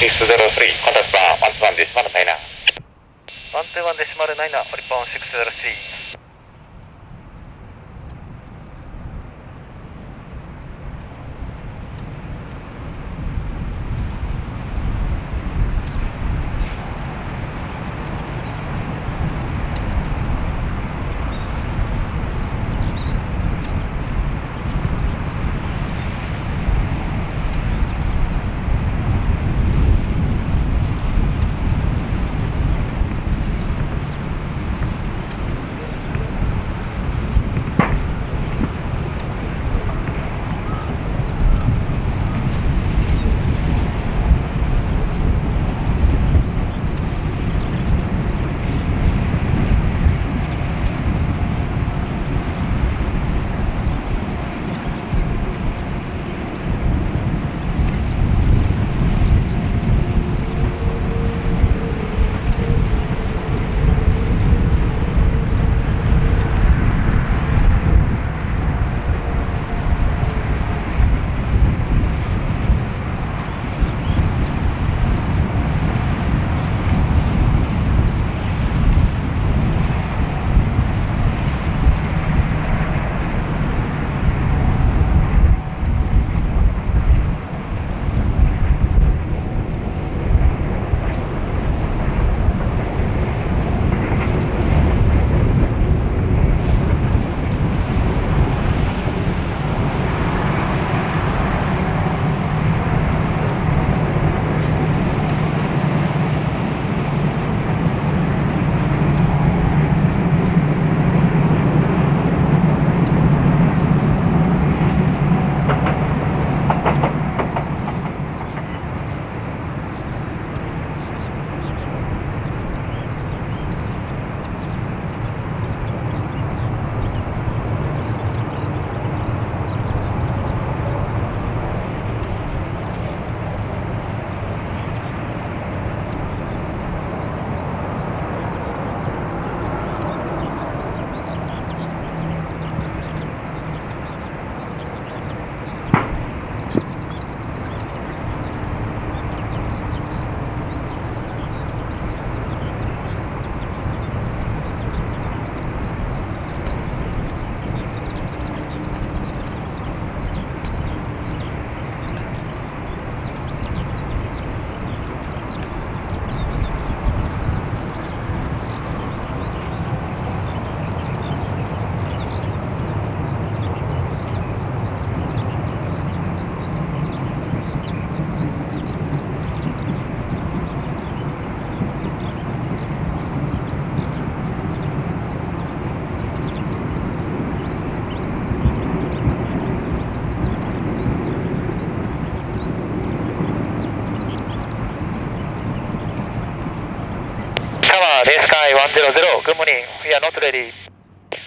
603、コンタクト121デシマル9。121デシマル9、オリポン603。レースカイ100、グッモーニング、We are not ready。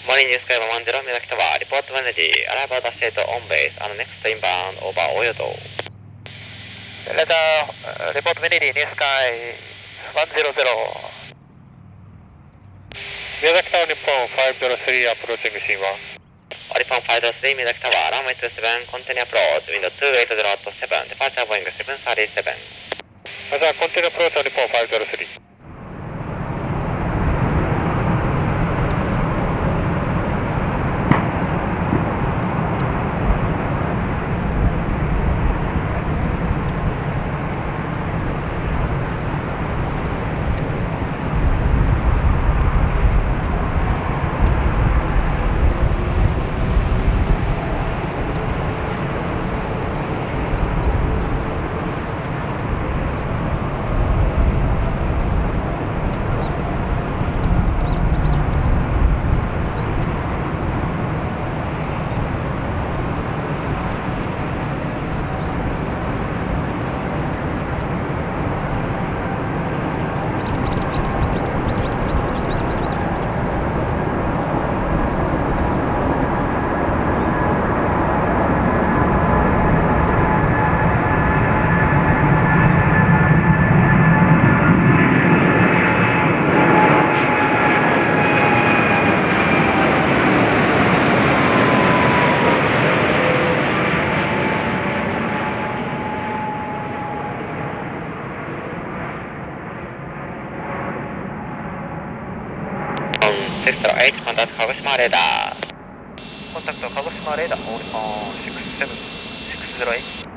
モーニングニュースカイ110、メダキタワー、リポートマネージー、アラバーダステートオンベース、ネクストインバウンド、オーバーオヨド。レター、リポートメネディ、ニュースカイ100。宮崎タワー日本503アプローチングシーンはオリポン503、宮崎タワー、ランウェイ27、コンテニアプローチ、ウィンドウ280-7、デパーチャーボーイング737。じゃあコンテナプローチ日本503。608 contact 鹿児島レーダー。コンタクト鹿児島レーダー、オール608。